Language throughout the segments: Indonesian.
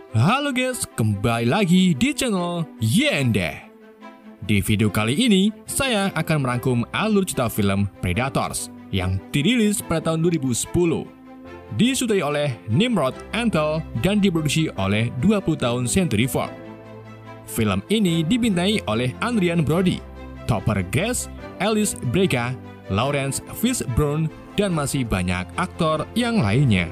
Halo guys, kembali lagi di channel Yende. Di video kali ini, saya akan merangkum alur cerita film Predators yang dirilis pada tahun 2010. Disutradarai oleh Nimrod Antal dan diproduksi oleh 20 tahun Century Fox. Film ini dibintangi oleh Adrien Brody, Topher Grace, Alice Braga, Lawrence Fishburne, dan masih banyak aktor yang lainnya.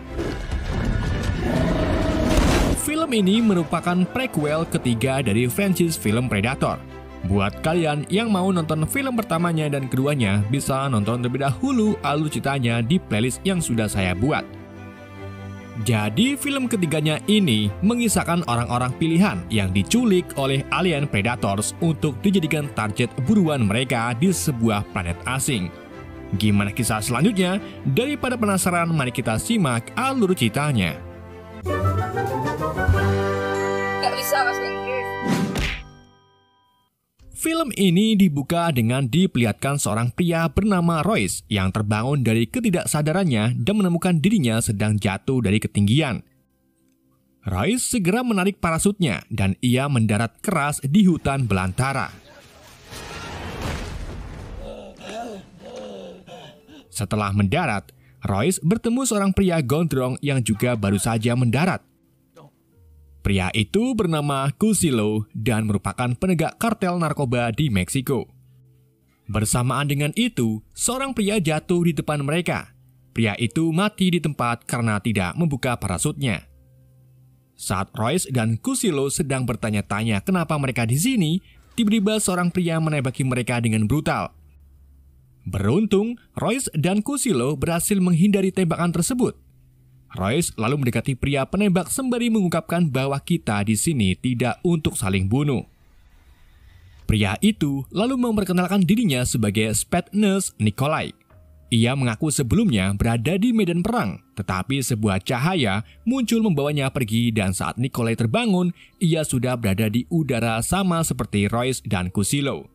Film ini merupakan prequel ketiga dari franchise film Predator. Buat kalian yang mau nonton film pertamanya dan keduanya, bisa nonton terlebih dahulu alur ceritanya di playlist yang sudah saya buat. Jadi film ketiganya ini mengisahkan orang-orang pilihan yang diculik oleh alien Predators untuk dijadikan target buruan mereka di sebuah planet asing. Gimana kisah selanjutnya? Daripada penasaran, mari kita simak alur ceritanya. Gak bisa bahasa Inggris. Film ini dibuka dengan diperlihatkan seorang pria bernama Royce yang terbangun dari ketidaksadarannya dan menemukan dirinya sedang jatuh dari ketinggian. Royce segera menarik parasutnya dan ia mendarat keras di hutan belantara. Setelah mendarat, Royce bertemu seorang pria gondrong yang juga baru saja mendarat. Pria itu bernama Cusillo dan merupakan penegak kartel narkoba di Meksiko. Bersamaan dengan itu, seorang pria jatuh di depan mereka. Pria itu mati di tempat karena tidak membuka parasutnya. Saat Royce dan Cusillo sedang bertanya-tanya kenapa mereka di sini, tiba-tiba seorang pria menembaki mereka dengan brutal. Beruntung, Royce dan Cusillo berhasil menghindari tembakan tersebut. Royce lalu mendekati pria penembak sembari mengungkapkan bahwa kita di sini tidak untuk saling bunuh. Pria itu lalu memperkenalkan dirinya sebagai Spad Nurse Nikolai. Ia mengaku sebelumnya berada di medan perang, tetapi sebuah cahaya muncul membawanya pergi dan saat Nikolai terbangun, ia sudah berada di udara sama seperti Royce dan Cusillo.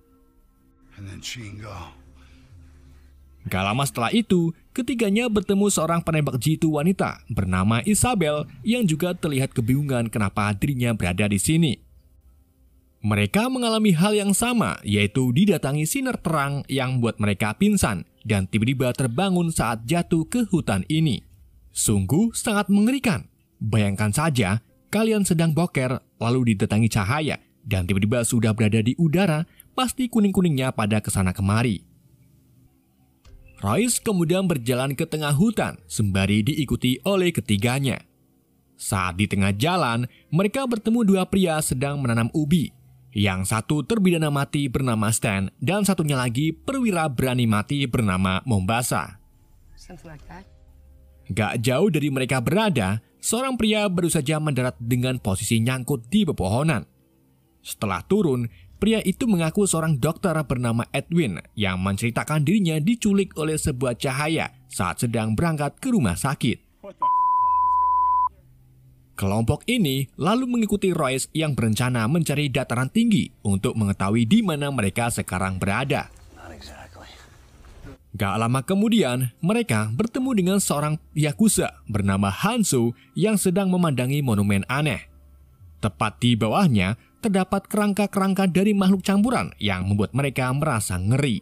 Gak lama setelah itu, ketiganya bertemu seorang penembak jitu wanita bernama Isabel yang juga terlihat kebingungan kenapa dirinya berada di sini. Mereka mengalami hal yang sama, yaitu didatangi sinar terang yang membuat mereka pingsan dan tiba-tiba terbangun saat jatuh ke hutan ini. Sungguh sangat mengerikan. Bayangkan saja, kalian sedang boker lalu didatangi cahaya dan tiba-tiba sudah berada di udara, pasti kuning-kuningnya pada kesana kemari. Royce kemudian berjalan ke tengah hutan sembari diikuti oleh ketiganya. Saat di tengah jalan, mereka bertemu dua pria sedang menanam ubi. Yang satu terpidana mati bernama Stan dan satunya lagi perwira berani mati bernama Mombasa. Gak jauh dari mereka berada, seorang pria baru saja mendarat dengan posisi nyangkut di pepohonan. Setelah turun, pria itu mengaku seorang dokter bernama Edwin yang menceritakan dirinya diculik oleh sebuah cahaya saat sedang berangkat ke rumah sakit. Kelompok ini lalu mengikuti Royce yang berencana mencari dataran tinggi untuk mengetahui di mana mereka sekarang berada. Gak lama kemudian, mereka bertemu dengan seorang yakuza bernama Hanzo yang sedang memandangi monumen aneh. Tepat di bawahnya, terdapat kerangka-kerangka dari makhluk campuran yang membuat mereka merasa ngeri.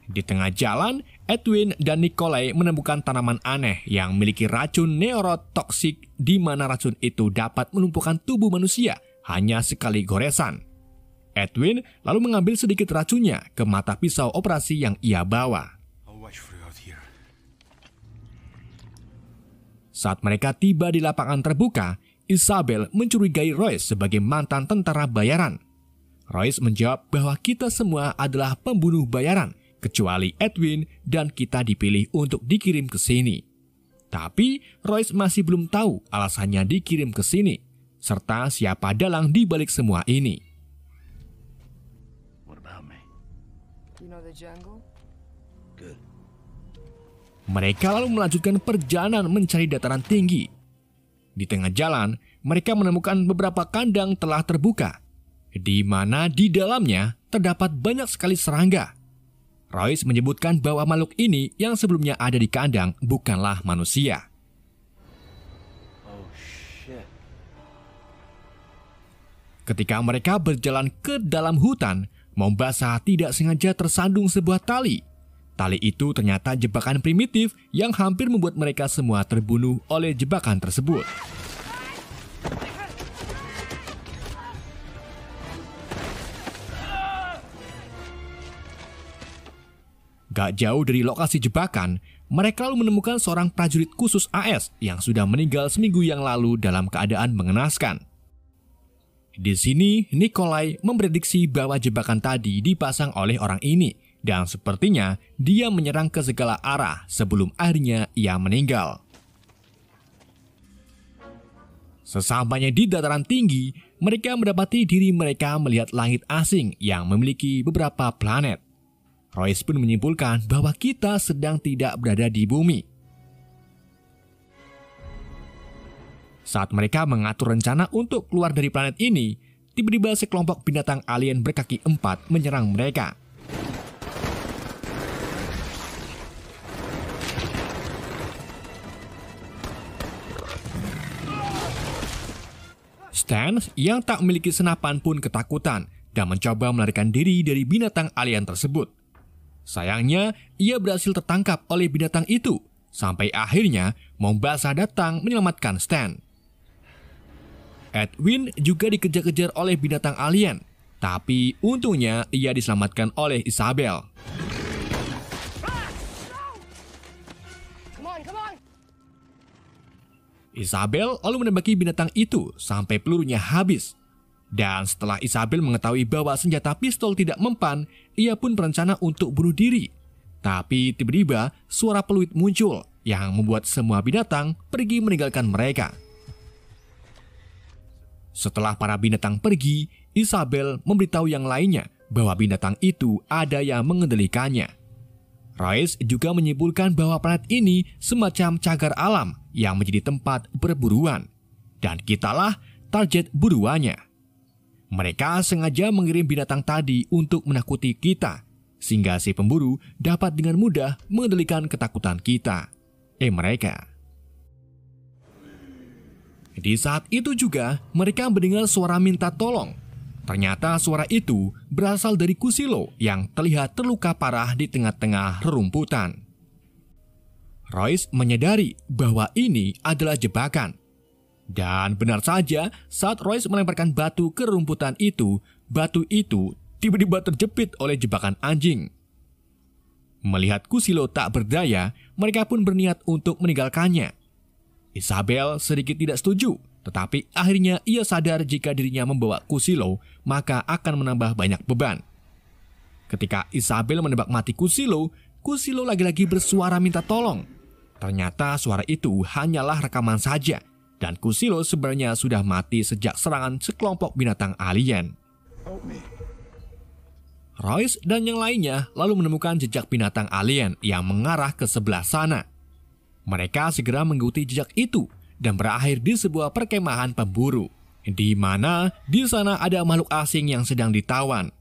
Di tengah jalan, Edwin dan Nikolai menemukan tanaman aneh yang memiliki racun neurotoksik di mana racun itu dapat melumpuhkan tubuh manusia hanya sekali goresan. Edwin lalu mengambil sedikit racunnya ke mata pisau operasi yang ia bawa. Saat mereka tiba di lapangan terbuka, Isabel mencurigai Royce sebagai mantan tentara bayaran. Royce menjawab bahwa kita semua adalah pembunuh bayaran, kecuali Edwin dan kita dipilih untuk dikirim ke sini. Tapi Royce masih belum tahu alasannya dikirim ke sini, serta siapa dalang di balik semua ini. Mereka lalu melanjutkan perjalanan mencari dataran tinggi. Di tengah jalan, mereka menemukan beberapa kandang telah terbuka, di mana di dalamnya terdapat banyak sekali serangga. Royce menyebutkan bahwa makhluk ini yang sebelumnya ada di kandang bukanlah manusia. Ketika mereka berjalan ke dalam hutan, Mombasa tidak sengaja tersandung sebuah tali. Tali itu ternyata jebakan primitif yang hampir membuat mereka semua terbunuh oleh jebakan tersebut. Gak jauh dari lokasi jebakan, mereka lalu menemukan seorang prajurit khusus AS yang sudah meninggal seminggu yang lalu dalam keadaan mengenaskan. Di sini, Nikolai memprediksi bahwa jebakan tadi dipasang oleh orang ini, dan sepertinya dia menyerang ke segala arah sebelum akhirnya ia meninggal. Sesampainya di dataran tinggi, mereka mendapati diri mereka melihat langit asing yang memiliki beberapa planet. Royce pun menyimpulkan bahwa kita sedang tidak berada di bumi. Saat mereka mengatur rencana untuk keluar dari planet ini, tiba-tiba sekelompok binatang alien berkaki 4 menyerang mereka. Stan yang tak memiliki senapan pun ketakutan dan mencoba melarikan diri dari binatang alien tersebut. Sayangnya, ia berhasil tertangkap oleh binatang itu, sampai akhirnya Mombasa datang menyelamatkan Stan. Edwin juga dikejar-kejar oleh binatang alien, tapi untungnya ia diselamatkan oleh Isabel. Isabel lalu menembaki binatang itu sampai pelurunya habis. Dan setelah Isabel mengetahui bahwa senjata pistol tidak mempan, ia pun berencana untuk bunuh diri. Tapi tiba-tiba suara peluit muncul yang membuat semua binatang pergi meninggalkan mereka. Setelah para binatang pergi, Isabel memberitahu yang lainnya bahwa binatang itu ada yang mengendalikannya. Royce juga menyimpulkan bahwa planet ini semacam cagar alam yang menjadi tempat perburuan. Dan kitalah target buruannya. Mereka sengaja mengirim binatang tadi untuk menakuti kita, sehingga si pemburu dapat dengan mudah mengendalikan ketakutan kita. Mereka. Di saat itu juga, mereka mendengar suara minta tolong. Ternyata suara itu berasal dari Kusilo yang terlihat terluka parah di tengah-tengah rerumputan. Royce menyadari bahwa ini adalah jebakan. Dan benar saja, saat Royce melemparkan batu ke rerumputan itu, batu itu tiba-tiba terjepit oleh jebakan anjing. Melihat Kusilo tak berdaya, mereka pun berniat untuk meninggalkannya. Isabel sedikit tidak setuju, tetapi akhirnya ia sadar jika dirinya membawa Kusilo, maka akan menambah banyak beban. Ketika Isabel menebak mati Kusilo, Kusilo lagi-lagi bersuara minta tolong. Ternyata suara itu hanyalah rekaman saja, dan Kusilo sebenarnya sudah mati sejak serangan sekelompok binatang alien. Royce dan yang lainnya lalu menemukan jejak binatang alien yang mengarah ke sebelah sana. Mereka segera mengikuti jejak itu dan berakhir di sebuah perkemahan pemburu, di mana di sana ada makhluk asing yang sedang ditawan.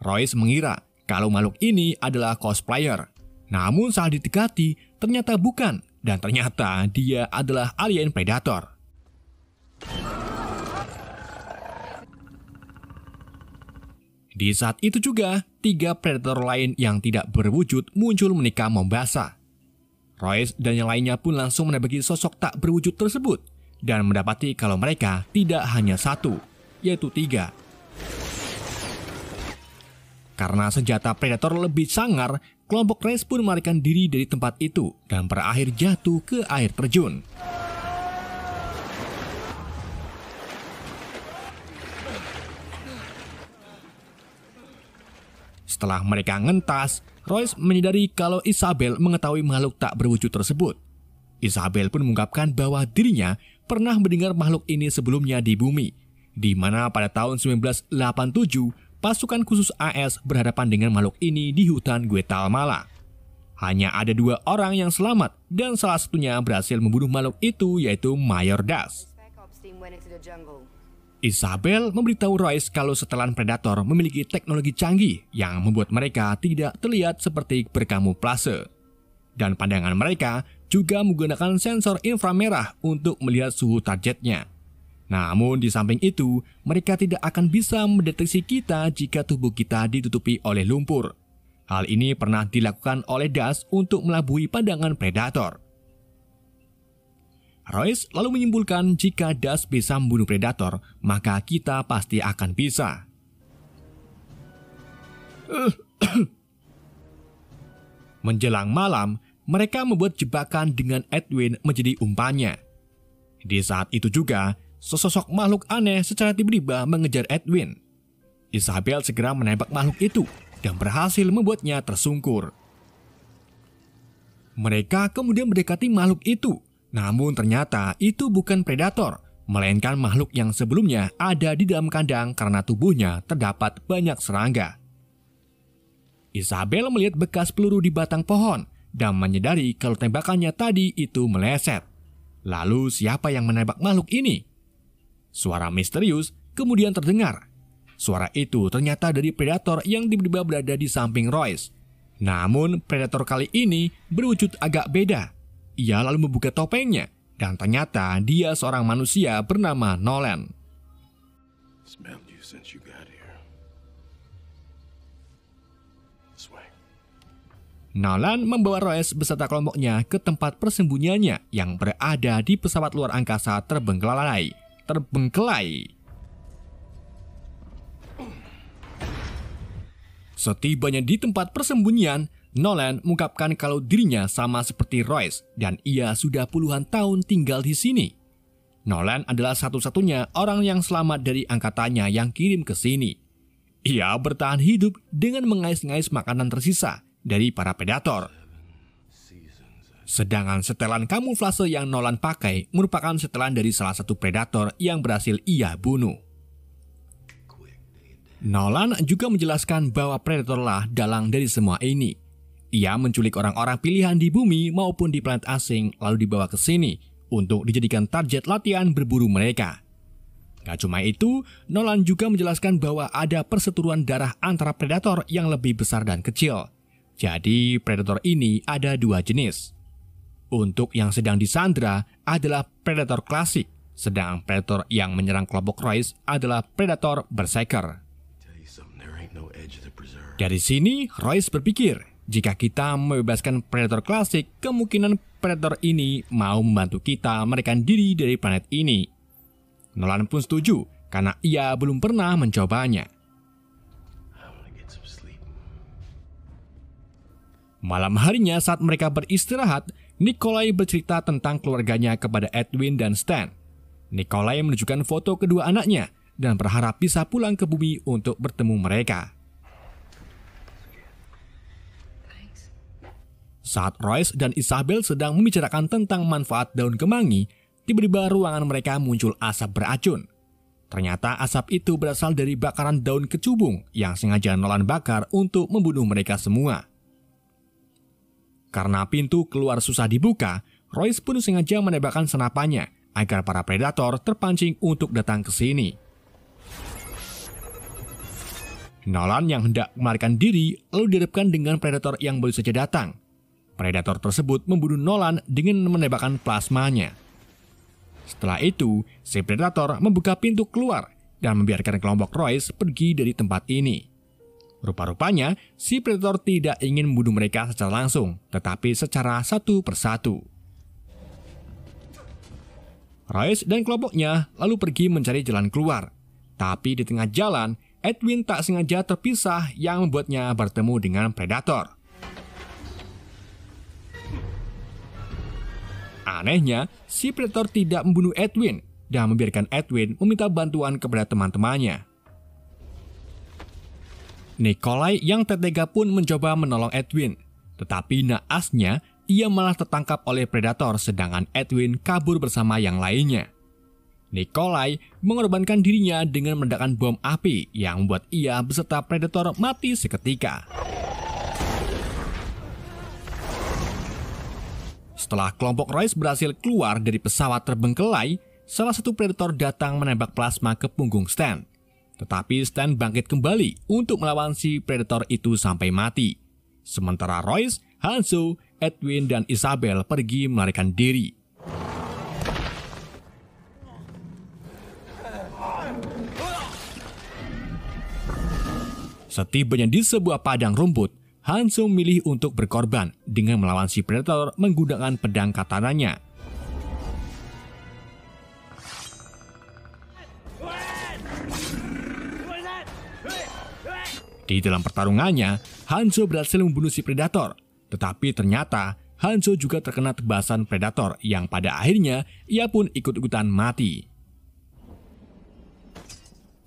Royce mengira kalau makhluk ini adalah cosplayer, namun saat didekati ternyata bukan, dan ternyata dia adalah alien predator. Di saat itu juga, 3 predator lain yang tidak berwujud muncul menikam Mombasa. Royce dan yang lainnya pun langsung menembaki sosok tak berwujud tersebut dan mendapati kalau mereka tidak hanya 1, yaitu 3. Karena senjata predator lebih sangar, kelompok Royce pun melarikan diri dari tempat itu dan berakhir jatuh ke air terjun. Setelah mereka ngentas, Royce menyadari kalau Isabel mengetahui makhluk tak berwujud tersebut. Isabel pun mengungkapkan bahwa dirinya pernah mendengar makhluk ini sebelumnya di bumi, di mana pada tahun 1987 pasukan khusus AS berhadapan dengan makhluk ini di hutan Guatemala. Hanya ada 2 orang yang selamat dan salah satunya berhasil membunuh makhluk itu, yaitu Mayor Das. Isabel memberitahu Royce kalau setelan predator memiliki teknologi canggih yang membuat mereka tidak terlihat seperti berkamuflase. Dan pandangan mereka juga menggunakan sensor inframerah untuk melihat suhu targetnya. Namun di samping itu, mereka tidak akan bisa mendeteksi kita jika tubuh kita ditutupi oleh lumpur. Hal ini pernah dilakukan oleh Das untuk melabui pandangan predator. Royce lalu menyimpulkan jika Das bisa membunuh predator, maka kita pasti akan bisa. Menjelang malam, mereka membuat jebakan dengan Edwin menjadi umpannya. Di saat itu juga, sesosok makhluk aneh secara tiba-tiba mengejar Edwin. Isabel segera menembak makhluk itu dan berhasil membuatnya tersungkur. Mereka kemudian mendekati makhluk itu. Namun ternyata itu bukan predator, melainkan makhluk yang sebelumnya ada di dalam kandang karena tubuhnya terdapat banyak serangga. Isabel melihat bekas peluru di batang pohon dan menyadari kalau tembakannya tadi itu meleset. Lalu siapa yang menembak makhluk ini? Suara misterius kemudian terdengar. Suara itu ternyata dari predator yang tiba-tiba berada di samping Royce. Namun predator kali ini berwujud agak beda. Ia lalu membuka topengnya, dan ternyata dia seorang manusia bernama Nolan. Nolan membawa Royce beserta kelompoknya ke tempat persembunyiannya yang berada di pesawat luar angkasa terbengkelai. Setibanya di tempat persembunyian, Nolan mengungkapkan kalau dirinya sama seperti Royce dan ia sudah puluhan tahun tinggal di sini. Nolan adalah satu-satunya orang yang selamat dari angkatannya yang kirim ke sini. Ia bertahan hidup dengan mengais-ngais makanan tersisa dari para predator. Sedangkan setelan kamuflase yang Nolan pakai merupakan setelan dari salah satu predator yang berhasil ia bunuh. Nolan juga menjelaskan bahwa predatorlah dalang dari semua ini. Ia menculik orang-orang pilihan di bumi maupun di planet asing lalu dibawa ke sini untuk dijadikan target latihan berburu mereka. Gak cuma itu, Nolan juga menjelaskan bahwa ada perseteruan darah antara predator yang lebih besar dan kecil. Jadi predator ini ada dua jenis. Untuk yang sedang disandra adalah predator klasik, sedang predator yang menyerang kelompok Royce adalah predator berserker. Dari sini, Royce berpikir, jika kita membebaskan predator klasik, kemungkinan predator ini mau membantu kita melarikan diri dari planet ini. Nolan pun setuju, karena ia belum pernah mencobanya. Malam harinya saat mereka beristirahat, Nikolai bercerita tentang keluarganya kepada Edwin dan Stan. Nikolai menunjukkan foto kedua anaknya dan berharap bisa pulang ke bumi untuk bertemu mereka. Saat Royce dan Isabel sedang membicarakan tentang manfaat daun kemangi, tiba-tiba ruangan mereka muncul asap beracun. Ternyata asap itu berasal dari bakaran daun kecubung yang sengaja Nolan bakar untuk membunuh mereka semua. Karena pintu keluar susah dibuka, Royce pun sengaja menembakkan senapannya agar para predator terpancing untuk datang ke sini. Nolan yang hendak melarikan diri lalu dihadapkan dengan predator yang baru saja datang. Predator tersebut membunuh Nolan dengan menembakkan plasmanya. Setelah itu, si predator membuka pintu keluar dan membiarkan kelompok Royce pergi dari tempat ini. Rupa-rupanya, si predator tidak ingin membunuh mereka secara langsung, tetapi secara satu persatu. Royce dan kelompoknya lalu pergi mencari jalan keluar. Tapi di tengah jalan, Edwin tak sengaja terpisah yang membuatnya bertemu dengan predator. Anehnya, si predator tidak membunuh Edwin dan membiarkan Edwin meminta bantuan kepada teman-temannya. Nikolai yang tertega pun mencoba menolong Edwin, tetapi naasnya ia malah tertangkap oleh predator sedangkan Edwin kabur bersama yang lainnya. Nikolai mengorbankan dirinya dengan meledakkan bom api yang membuat ia beserta predator mati seketika. Setelah kelompok Royce berhasil keluar dari pesawat terbengkelai, salah satu predator datang menembak plasma ke punggung Stan. Tetapi Stan bangkit kembali untuk melawan si predator itu sampai mati. Sementara Royce, Hanzo, Edwin, dan Isabel pergi melarikan diri. Setibanya di sebuah padang rumput, Hanzo memilih untuk berkorban dengan melawan si predator menggunakan pedang katananya. Di dalam pertarungannya, Hanzo berhasil membunuh si predator. Tetapi ternyata Hanzo juga terkena tebasan predator yang pada akhirnya ia pun ikut-ikutan mati.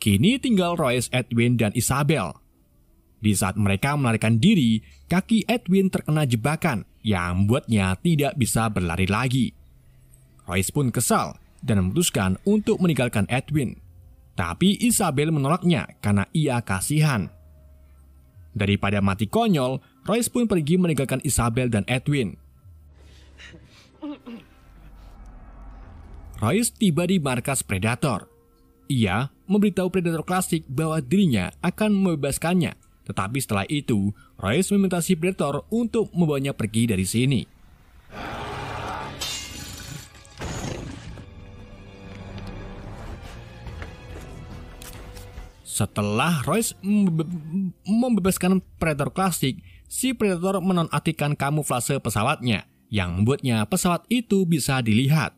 Kini tinggal Royce, Edwin, dan Isabel. Di saat mereka melarikan diri, kaki Edwin terkena jebakan yang membuatnya tidak bisa berlari lagi. Royce pun kesal dan memutuskan untuk meninggalkan Edwin. Tapi Isabel menolaknya karena ia kasihan. Daripada mati konyol, Royce pun pergi meninggalkan Isabel dan Edwin. Royce tiba di markas Predator. Ia memberitahu Predator Klasik bahwa dirinya akan membebaskannya. Tetapi setelah itu, Royce meminta si Predator untuk membawanya pergi dari sini. Setelah Royce membebaskan Predator Klasik, si Predator menonaktifkan kamuflase pesawatnya yang membuatnya pesawat itu bisa dilihat.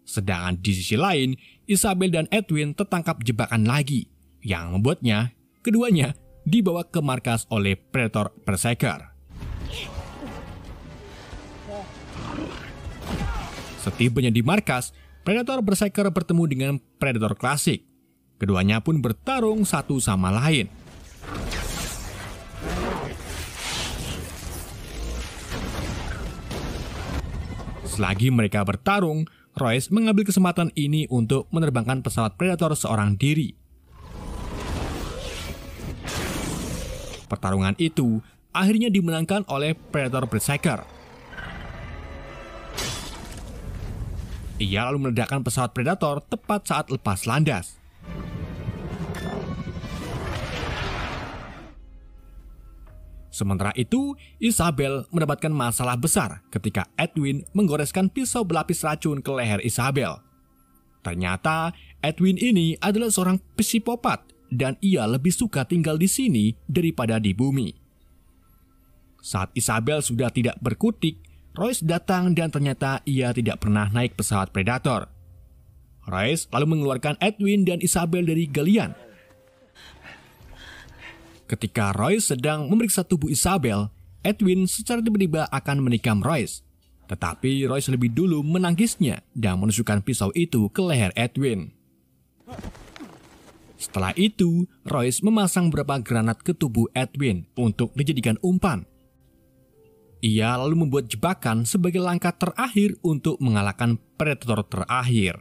Sedangkan di sisi lain, Isabel dan Edwin tertangkap jebakan lagi yang membuatnya keduanya dibawa ke markas oleh Predator Berserker. Setibanya di markas, Predator Berserker bertemu dengan Predator Klasik. Keduanya pun bertarung satu sama lain. Selagi mereka bertarung, Royce mengambil kesempatan ini untuk menerbangkan pesawat Predator seorang diri. Pertarungan itu akhirnya dimenangkan oleh Predator Berserker. Ia lalu meledakkan pesawat Predator tepat saat lepas landas. Sementara itu, Isabel mendapatkan masalah besar ketika Edwin menggoreskan pisau berlapis racun ke leher Isabel. Ternyata Edwin ini adalah seorang psikopat dan ia lebih suka tinggal di sini daripada di bumi. Saat Isabel sudah tidak berkutik, Royce datang dan ternyata ia tidak pernah naik pesawat Predator. Royce lalu mengeluarkan Edwin dan Isabel dari galian. Ketika Royce sedang memeriksa tubuh Isabel, Edwin secara tiba-tiba akan menikam Royce. Tetapi Royce lebih dulu menangkisnya dan menusukkan pisau itu ke leher Edwin. Setelah itu, Royce memasang beberapa granat ke tubuh Edwin untuk dijadikan umpan. Ia lalu membuat jebakan sebagai langkah terakhir untuk mengalahkan Predator terakhir.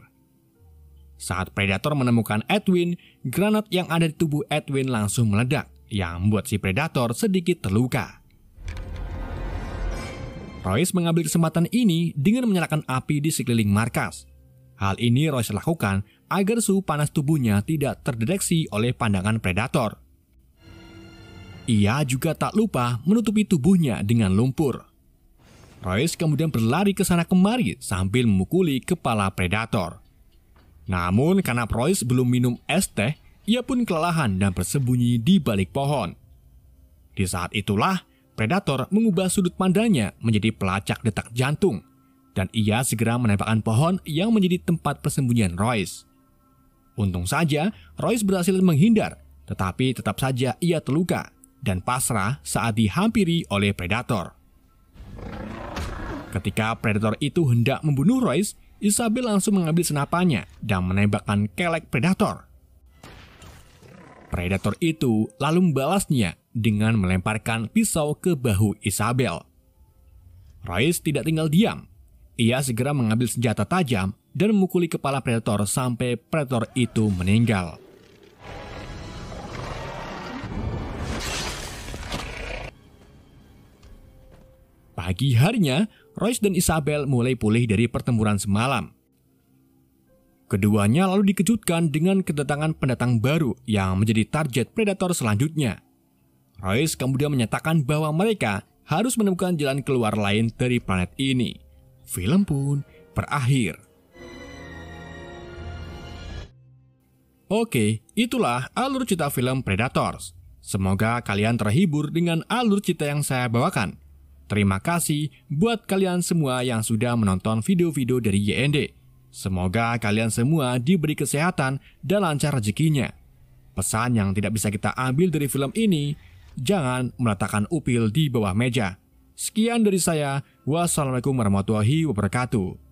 Saat Predator menemukan Edwin, granat yang ada di tubuh Edwin langsung meledak, yang membuat si Predator sedikit terluka. Royce mengambil kesempatan ini dengan menyalakan api di sekeliling markas. Hal ini Royce lakukan agar suhu panas tubuhnya tidak terdeteksi oleh pandangan Predator. Ia juga tak lupa menutupi tubuhnya dengan lumpur. Royce kemudian berlari ke sana kemari sambil memukuli kepala Predator. Namun karena Royce belum minum es teh, ia pun kelelahan dan bersembunyi di balik pohon. Di saat itulah, Predator mengubah sudut pandangnya menjadi pelacak detak jantung, dan ia segera menembakkan pohon yang menjadi tempat persembunyian Royce. Untung saja, Royce berhasil menghindar, tetapi tetap saja ia terluka dan pasrah saat dihampiri oleh Predator. Ketika Predator itu hendak membunuh Royce, Isabel langsung mengambil senapannya dan menembakkan kelek Predator. Predator itu lalu membalasnya dengan melemparkan pisau ke bahu Isabel. Royce tidak tinggal diam. Ia segera mengambil senjata tajam dan memukuli kepala Predator sampai Predator itu meninggal. Pagi harinya, Royce dan Isabel mulai pulih dari pertempuran semalam. Keduanya lalu dikejutkan dengan kedatangan pendatang baru yang menjadi target predator selanjutnya. Royce kemudian menyatakan bahwa mereka harus menemukan jalan keluar lain dari planet ini. Film pun berakhir. Oke, itulah alur cerita film Predators. Semoga kalian terhibur dengan alur cerita yang saya bawakan. Terima kasih buat kalian semua yang sudah menonton video-video dari YND. Semoga kalian semua diberi kesehatan dan lancar rezekinya. Pesan yang tidak bisa kita ambil dari film ini, jangan meletakkan upil di bawah meja. Sekian dari saya. Wassalamualaikum warahmatullahi wabarakatuh.